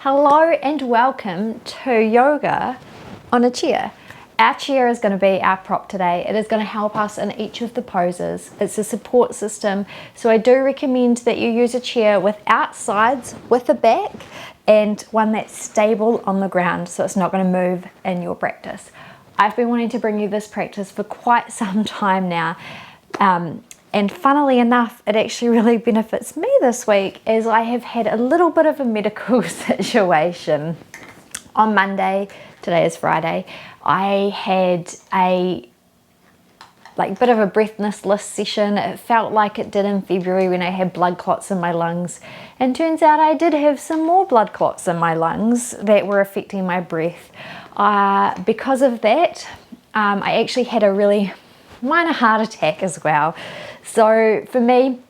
Hello and welcome to yoga on a chair. Our chair is going to be our prop today. It is going to help us in each of the poses. It's a support system, so I do recommend that you use a chair without sides, with a back, and one that's stable on the ground so it's not going to move in your practice. I've been wanting to bring you this practice for quite some time now. And funnily enough, it actually really benefits me this week as I have had a little bit of a medical situation. On Monday, today is Friday, I had a bit of a breathlessness session. It felt like it did in February when I had blood clots in my lungs. And turns out I did have some more blood clots in my lungs that were affecting my breath. Because of that, I actually had a really minor heart attack as well. So for me,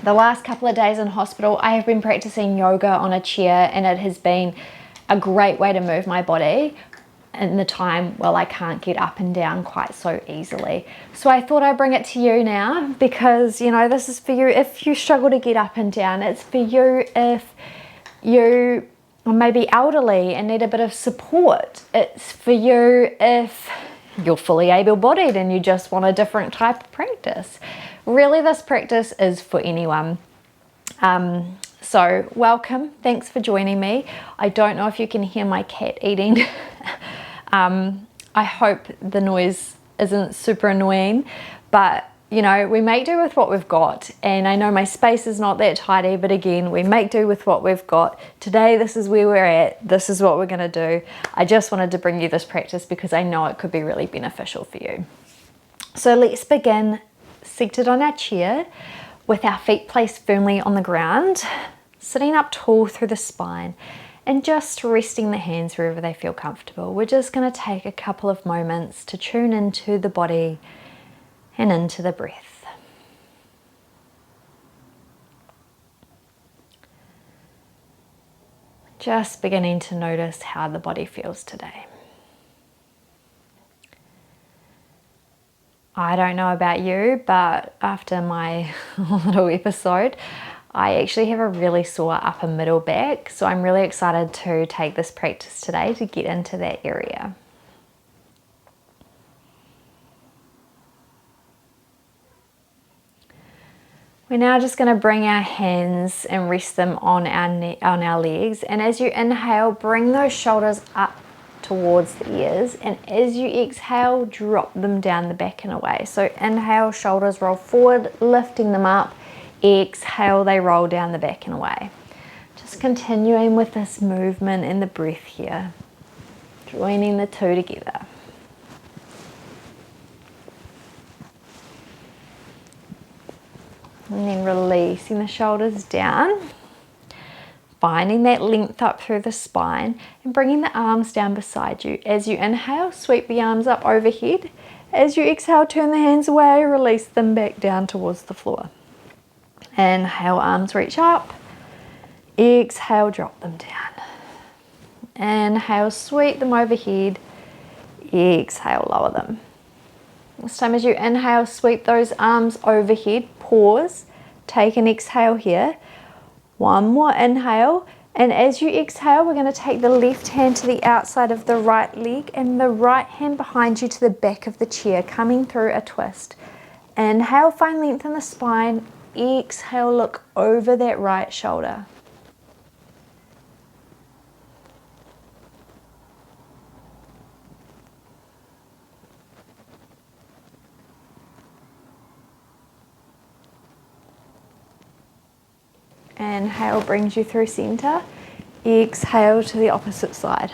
the last couple of days in hospital, I have been practicing yoga on a chair, and it has been a great way to move my body in the time while I can't get up and down quite so easily. So I thought I'd bring it to you now because, you know, this is for you if you struggle to get up and down. It's for you if you are maybe elderly and need a bit of support. It's for you if you're fully able-bodied and you just want a different type of practice. Really, this practice is for anyone. So welcome, thanks for joining me. I don't know if you can hear my cat eating. I hope the noise isn't super annoying, but you know, we make do with what we've got, and I know my space is not that tidy, but again, we make do with what we've got. Today, this is where we're at. This is what we're going to do. I just wanted to bring you this practice because I know it could be really beneficial for you. So let's begin seated on our chair with our feet placed firmly on the ground, sitting up tall through the spine, and just resting the hands wherever they feel comfortable. We're just going to take a couple of moments to tune into the body and into the breath. Just beginning to notice how the body feels today. I don't know about you, but after my little episode, I actually have a really sore upper middle back, so I'm really excited to take this practice today to get into that area. We're now just going to bring our hands and rest them on our legs, and as you inhale, bring those shoulders up towards the ears, and as you exhale, drop them down the back and away. So inhale, shoulders roll forward, lifting them up. Exhale, they roll down the back and away. Just continuing with this movement and the breath here, joining the two together. And then releasing the shoulders down, finding that length up through the spine and bringing the arms down beside you. As you inhale, sweep the arms up overhead. As you exhale, turn the hands away, release them back down towards the floor. Inhale, arms reach up. Exhale, drop them down. Inhale, sweep them overhead. Exhale, lower them. This time as you inhale, sweep those arms overhead, pause, take an exhale here. One more inhale, and as you exhale, we're going to take the left hand to the outside of the right leg and the right hand behind you to the back of the chair, coming through a twist. Inhale, find length in the spine. Exhale, look over that right shoulder. Inhale brings you through center. Exhale to the opposite side.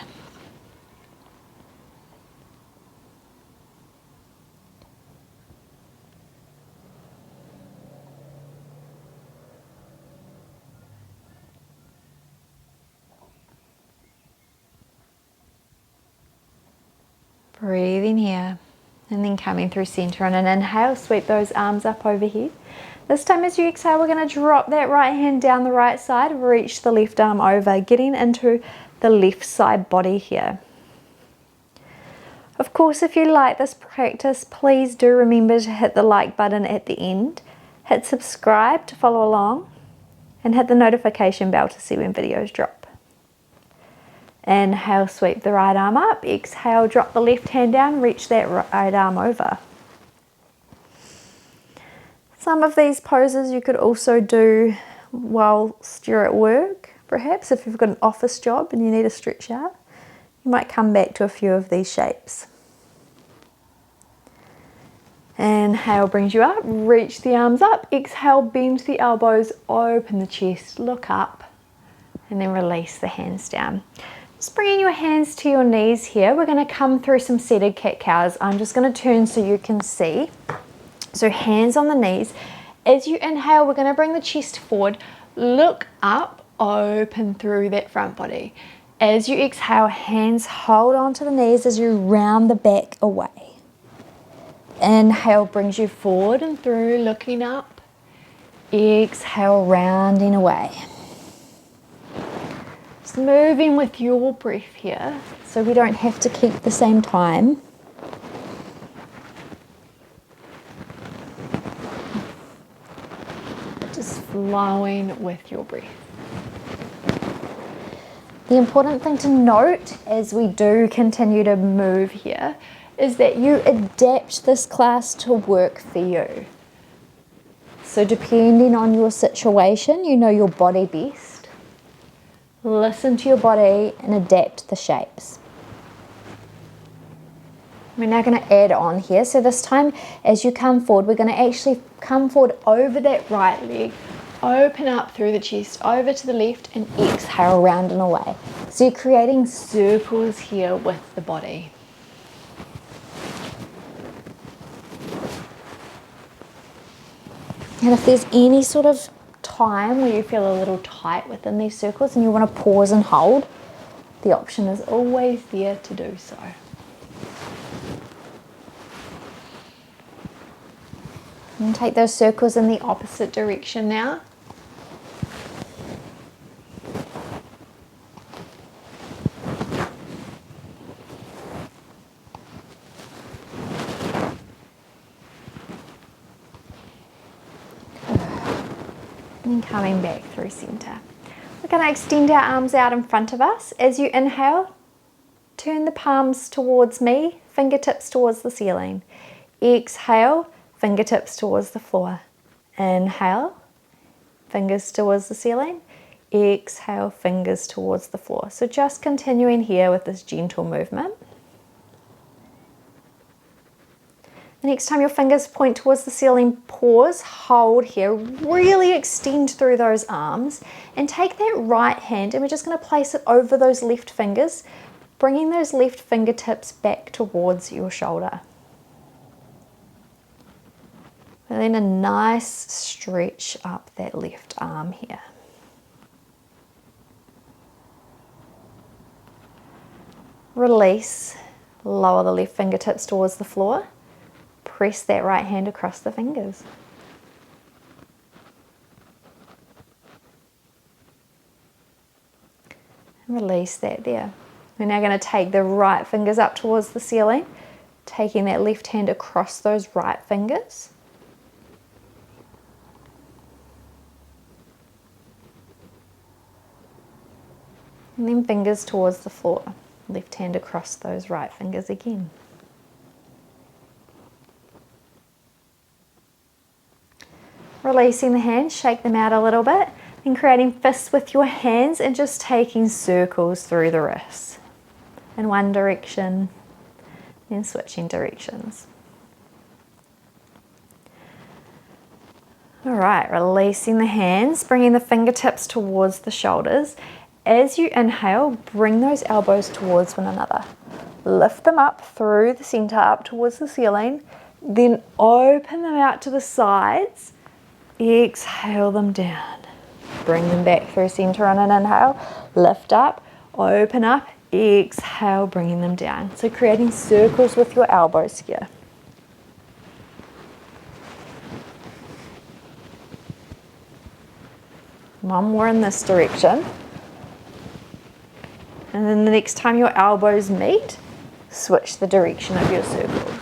Breathing here, and then coming through center on an inhale, sweep those arms up overhead. This time as you exhale, we're going to drop that right hand down the right side, reach the left arm over, getting into the left side body here. Of course, if you like this practice, please do remember to hit the like button at the end, hit subscribe to follow along, and hit the notification bell to see when videos drop. Inhale, sweep the right arm up. Exhale, drop the left hand down, reach that right arm over. Some of these poses you could also do whilst you're at work, perhaps if you've got an office job and you need a stretch out. You might come back to a few of these shapes. Inhale brings you up, reach the arms up. Exhale, bend the elbows, open the chest, look up, and then release the hands down. Just bringing your hands to your knees here. We're going to come through some seated cat-cows. I'm just going to turn so you can see. So hands on the knees. As you inhale, we're going to bring the chest forward, look up, open through that front body. As you exhale, hands hold onto the knees as you round the back away. Inhale brings you forward and through, looking up. Exhale, rounding away. Just moving with your breath here, so we don't have to keep the same time. Just flowing with your breath. The important thing to note as we do continue to move here is that you adapt this class to work for you. So depending on your situation, you know your body best. Listen to your body and adapt the shapes. We're now going to add on here. So this time as you come forward, we're going to actually come forward over that right leg, open up through the chest, over to the left, and exhale, round and away. So you're creating circles here with the body. And if there's any sort of time where you feel a little tight within these circles and you want to pause and hold, the option is always there to do so. And take those circles in the opposite direction now. And coming back through center. We're going to extend our arms out in front of us. As you inhale, turn the palms towards me, fingertips towards the ceiling. Exhale, fingertips towards the floor. Inhale, fingers towards the ceiling. Exhale, fingers towards the floor. So just continuing here with this gentle movement. The next time your fingers point towards the ceiling, pause, hold here, really extend through those arms, and take that right hand and we're just going to place it over those left fingers, bringing those left fingertips back towards your shoulder. And then a nice stretch up that left arm here. Release, lower the left fingertips towards the floor. Press that right hand across the fingers. And release that there. We're now going to take the right fingers up towards the ceiling, taking that left hand across those right fingers. And then fingers towards the floor. Left hand across those right fingers again. Releasing the hands, shake them out a little bit, then creating fists with your hands and just taking circles through the wrists. In one direction, then switching directions. All right, releasing the hands, bringing the fingertips towards the shoulders. As you inhale, bring those elbows towards one another. Lift them up through the center, up towards the ceiling, then open them out to the sides. Exhale them down. Bring them back through center on an inhale. Lift up, open up, exhale, bringing them down. So creating circles with your elbows here. One more in this direction. And then the next time your elbows meet, switch the direction of your circles.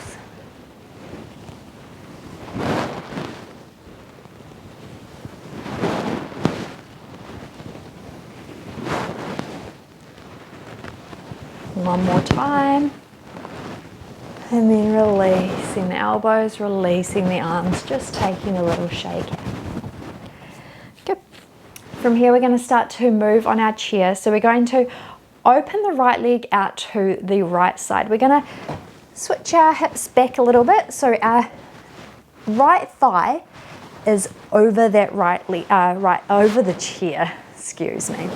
One more time. And then releasing the elbows, releasing the arms, just taking a little shake out. Good. From here, we're going to start to move on our chair. So we're going to open the right leg out to the right side. We're going to switch our hips back a little bit. So our right thigh is over that right leg, right over the chair, excuse me.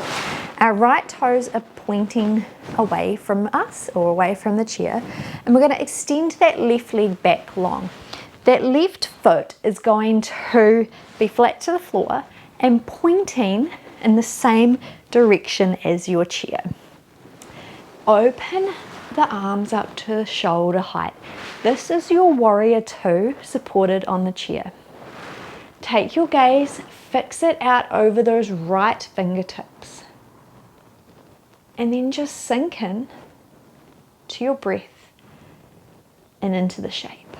Our right toes are pointing away from us or away from the chair, and we're going to extend that left leg back long. That left foot is going to be flat to the floor and pointing in the same direction as your chair. Open the arms up to shoulder height. This is your warrior two supported on the chair. Take your gaze, fix it out over those right fingertips. And then just sink in to your breath and into the shape.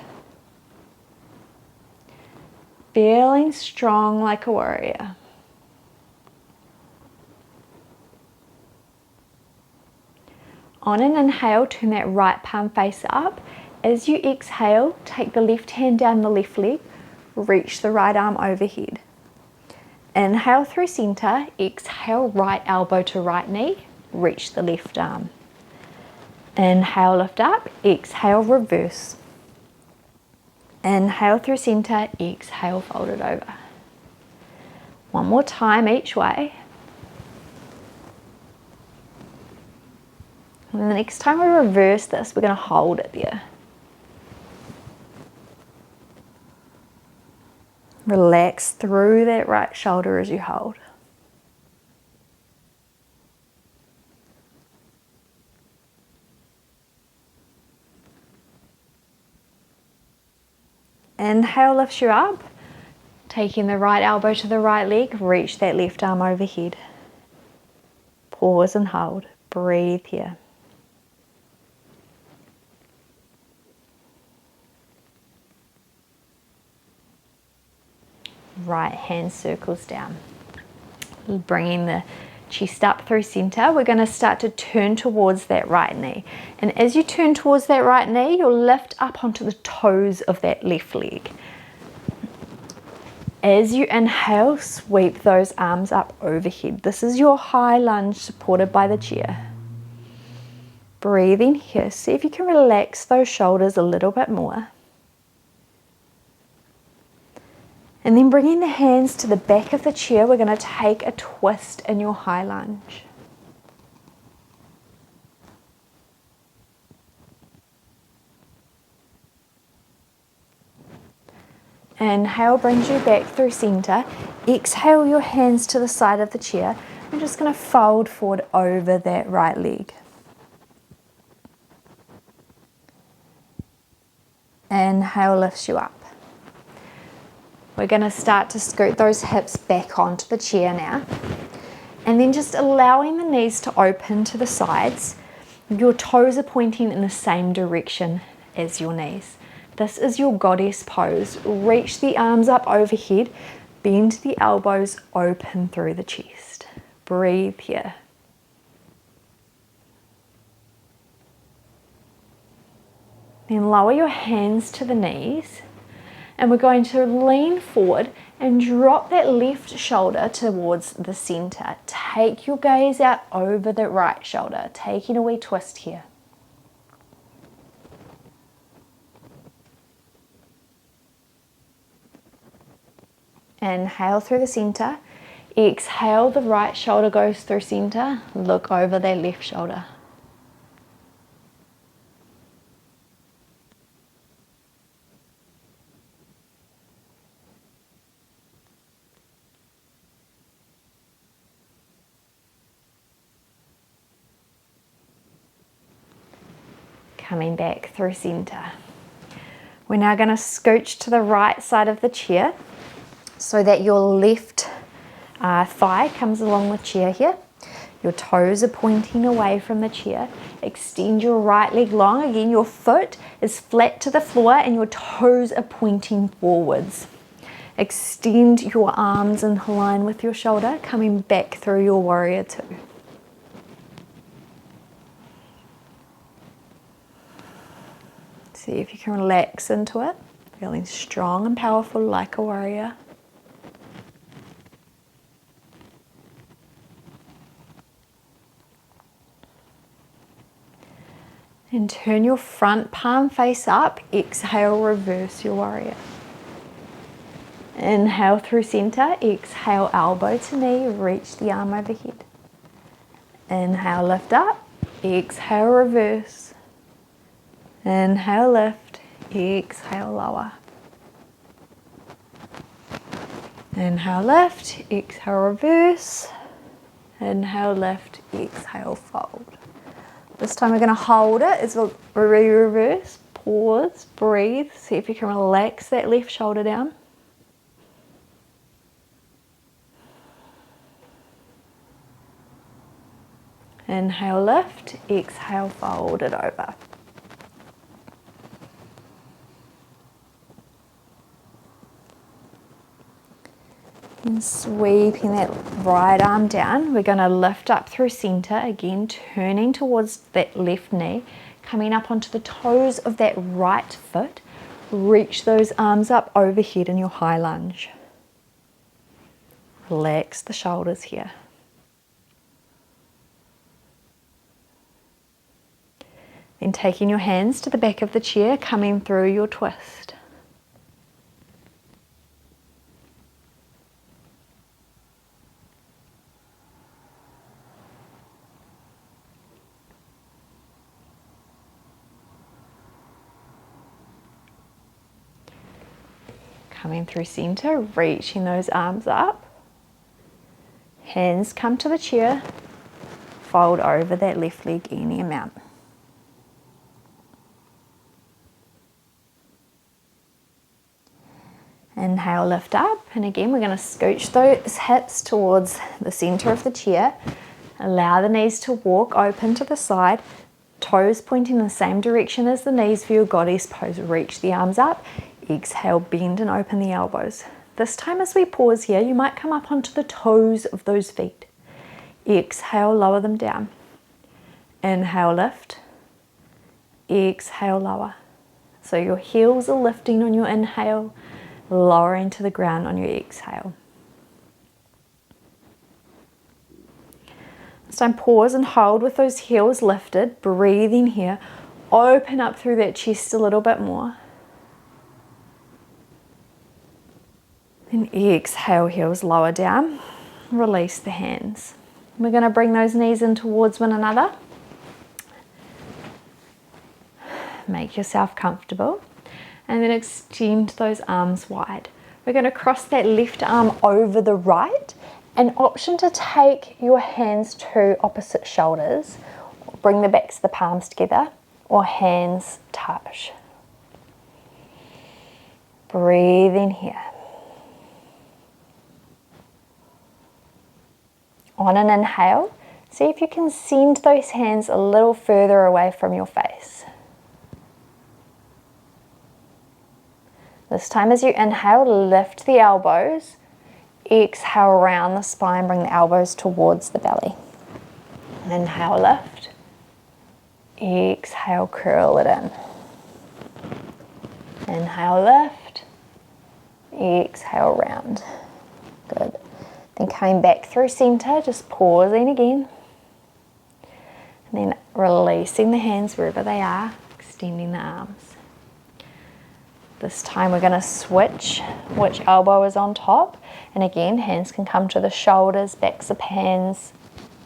Feeling strong like a warrior. On an inhale, turn that right palm face up. As you exhale, take the left hand down the left leg, reach the right arm overhead. Inhale through center, exhale right elbow to right knee, reach the left arm. Inhale, lift up, exhale, reverse. Inhale through center, exhale, fold it over. One more time each way. And the next time we reverse this, we're going to hold it there. Relax through that right shoulder as you hold. Inhale lifts you up, taking the right elbow to the right leg, reach that left arm overhead. Pause and hold, breathe here. Right hand circles down. Bringing the chest up through center, we're going to start to turn towards that right knee. And as you turn towards that right knee, you'll lift up onto the toes of that left leg. As you inhale, sweep those arms up overhead. This is your high lunge supported by the chair. Breathing here. See if you can relax those shoulders a little bit more. And then bringing the hands to the back of the chair, we're going to take a twist in your high lunge. Inhale brings you back through center. Exhale your hands to the side of the chair. I'm just going to fold forward over that right leg. Inhale lifts you up. We're going to start to scoot those hips back onto the chair now. And then just allowing the knees to open to the sides. Your toes are pointing in the same direction as your knees. This is your goddess pose. Reach the arms up overhead. Bend the elbows open through the chest. Breathe here. Then lower your hands to the knees. And we're going to lean forward and drop that left shoulder towards the center. Take your gaze out over the right shoulder, taking a wee twist here. Inhale through the center. Exhale, the right shoulder goes through center. Look over that left shoulder. Coming back through center. We're now going to scooch to the right side of the chair so that your left thigh comes along the chair here. Your toes are pointing away from the chair. Extend your right leg long. Again, your foot is flat to the floor and your toes are pointing forwards. Extend your arms in line with your shoulder, coming back through your warrior two. See if you can relax into it, feeling strong and powerful like a warrior. And turn your front palm face up. Exhale, reverse your warrior. Inhale through center. Exhale, elbow to knee. Reach the arm overhead. Inhale, lift up. Exhale, reverse. Inhale, lift. Exhale, lower. Inhale, lift. Exhale, reverse. Inhale, lift. Exhale, fold. This time we're going to hold it as we reverse. Pause, breathe. See if you can relax that left shoulder down. Inhale, lift. Exhale, fold it over. And sweeping that right arm down, we're going to lift up through center, again turning towards that left knee, coming up onto the toes of that right foot. Reach those arms up overhead in your high lunge. Relax the shoulders here. Then taking your hands to the back of the chair, coming through your twist. Coming through center, reaching those arms up. Hands come to the chair. Fold over that left leg any amount. Inhale, lift up. And again, we're going to scooch those hips towards the center of the chair. Allow the knees to walk open to the side. Toes pointing in the same direction as the knees for your goddess pose. Reach the arms up. Exhale, bend and open the elbows. This time as we pause here, you might come up onto the toes of those feet. Exhale, lower them down. Inhale, lift. Exhale, lower. So your heels are lifting on your inhale, lowering to the ground on your exhale. This time pause and hold with those heels lifted, breathing here. Open up through that chest a little bit more. Then exhale, heels lower down. Release the hands. We're going to bring those knees in towards one another. Make yourself comfortable. And then extend those arms wide. We're going to cross that left arm over the right. An option to take your hands to opposite shoulders. Bring the backs of the palms together. Or hands touch. Breathe in here. On an inhale, see if you can send those hands a little further away from your face. This time as you inhale, lift the elbows. Exhale, round the spine, bring the elbows towards the belly. Inhale, lift. Exhale, curl it in. Inhale, lift. Exhale, round. Good. Then coming back through center, just pausing again. And then releasing the hands wherever they are, extending the arms. This time we're going to switch which elbow is on top. And again, hands can come to the shoulders, backs of hands,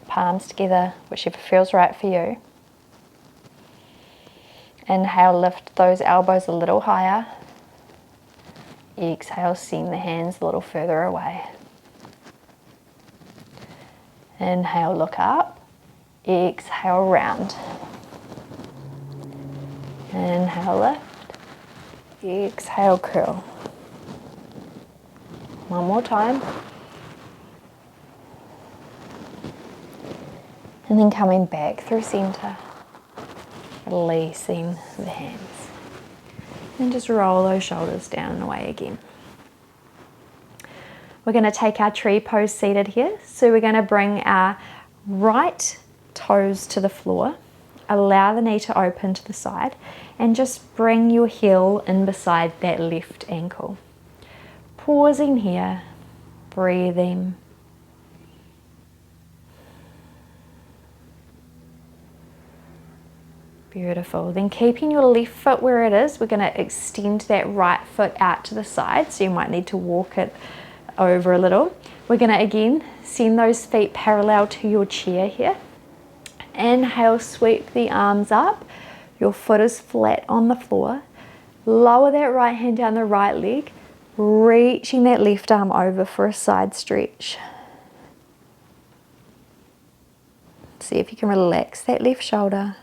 palms together, whichever feels right for you. Inhale, lift those elbows a little higher. Exhale, send the hands a little further away. Inhale, look up. Exhale, round. Inhale, lift. Exhale, curl. One more time. And then coming back through center. Releasing the hands. And just roll those shoulders down and away again. We're going to take our tree pose seated here. So we're going to bring our right toes to the floor. allow the knee to open to the side, and just bring your heel in beside that left ankle. Pausing here, breathing. Beautiful. Then keeping your left foot where it is, we're going to extend that right foot out to the side, so you might need to walk it over a little. We're going to again send those feet parallel to your chair here. Inhale, sweep the arms up. Your foot is flat on the floor. Lower that right hand down the right leg, reaching that left arm over for a side stretch. See if you can relax that left shoulder.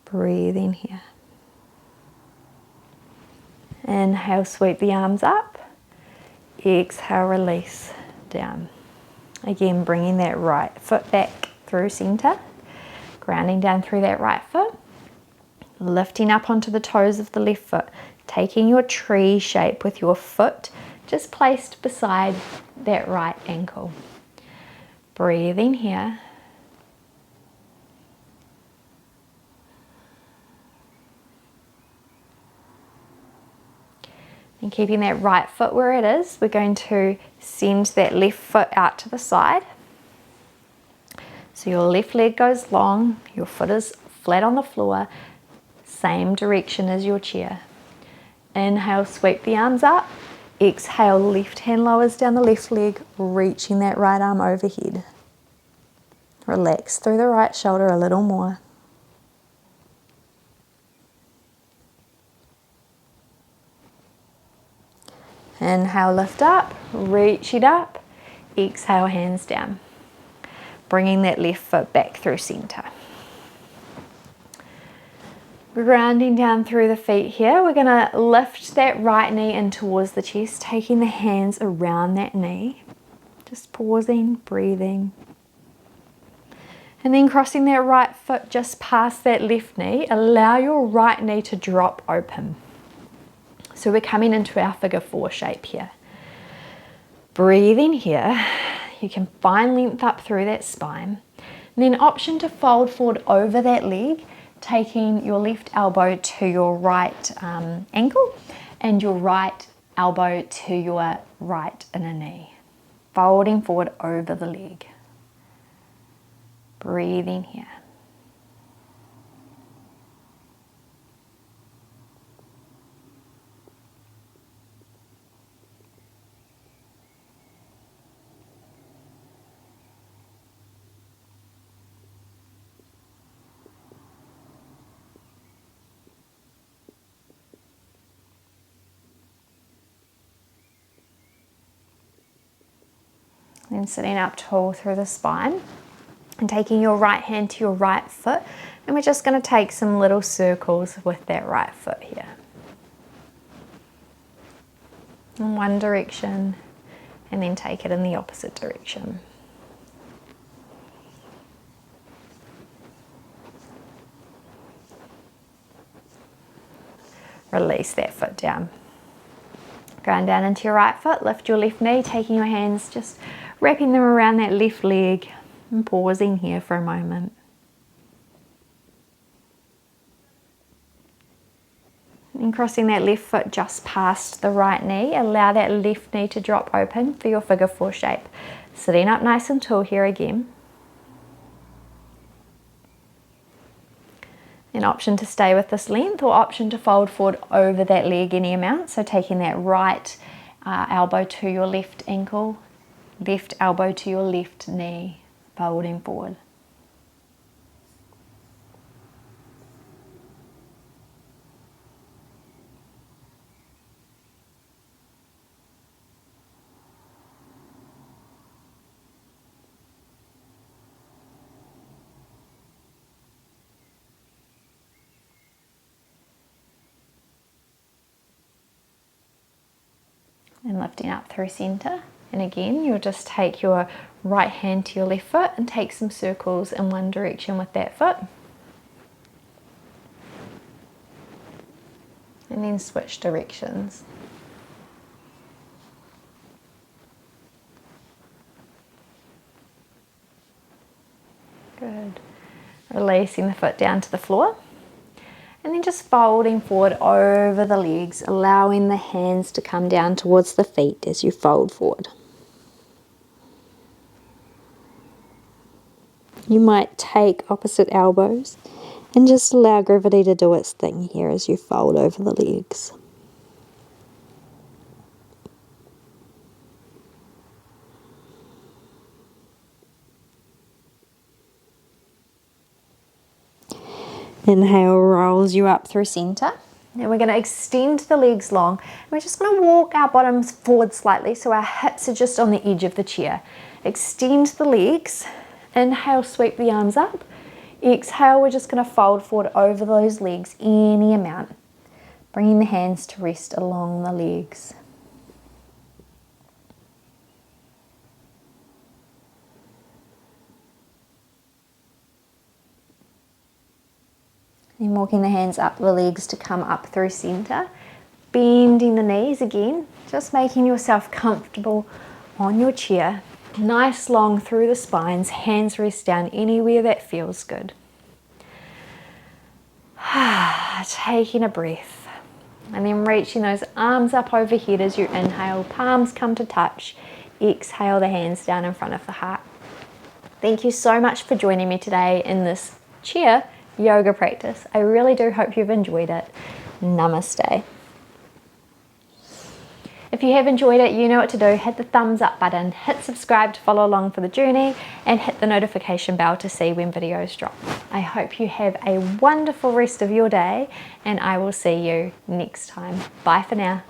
Breathing here. Inhale, sweep the arms up. Exhale, release down. Again, bringing that right foot back through center. Grounding down through that right foot. Lifting up onto the toes of the left foot. Taking your tree shape with your foot just placed beside that right ankle. Breathing here. And keeping that right foot where it is, we're going to send that left foot out to the side. So your left leg goes long, your foot is flat on the floor, same direction as your chair. Inhale, sweep the arms up. Exhale, left hand lowers down the left leg, reaching that right arm overhead. Relax through the right shoulder a little more. Inhale, lift up, reach it up. Exhale, hands down. Bringing that left foot back through center. Grounding down through the feet here. We're going to lift that right knee in towards the chest, taking the hands around that knee. Just pausing, breathing. And then crossing that right foot just past that left knee. Allow your right knee to drop open. So we're coming into our figure 4 shape here. Breathing here, you can find length up through that spine. And then option to fold forward over that leg, taking your left elbow to your right ankle and your right elbow to your right inner knee. Folding forward over the leg. Breathing here. Then sitting up tall through the spine and taking your right hand to your right foot, and we're just going to take some little circles with that right foot here. In one direction, and then take it in the opposite direction. Release that foot down. Ground down into your right foot, lift your left knee, taking your hands, just wrapping them around that left leg and pausing here for a moment. And crossing that left foot just past the right knee, allow that left knee to drop open for your figure 4 shape. Sitting up nice and tall here again. An option to stay with this length or option to fold forward over that leg any amount. So taking that right elbow to your left ankle, left elbow to your left knee, folding forward. And lifting up through center. And again, you'll just take your right hand to your left foot and take some circles in one direction with that foot. And then switch directions. Good. Releasing the foot down to the floor. And then just folding forward over the legs, allowing the hands to come down towards the feet as you fold forward. You might take opposite elbows and just allow gravity to do its thing here as you fold over the legs. Inhale rolls you up through center. Now we're going to extend the legs long. We're just going to walk our bottoms forward slightly so our hips are just on the edge of the chair. Extend the legs. Inhale, sweep the arms up. Exhale, we're just going to fold forward over those legs any amount. Bringing the hands to rest along the legs. Then walking the hands up the legs to come up through center. Bending the knees again, just making yourself comfortable on your chair. Nice long through the spines, hands rest down anywhere that feels good. Taking a breath. And then reaching those arms up overhead as you inhale, palms come to touch. Exhale the hands down in front of the heart. Thank you so much for joining me today in this chair yoga practice. I really do hope you've enjoyed it. Namaste. If you have enjoyed it, you know what to do. Hit the thumbs up button, hit subscribe to follow along for the journey, and hit the notification bell to see when videos drop. I hope you have a wonderful rest of your day, and I will see you next time. Bye for now.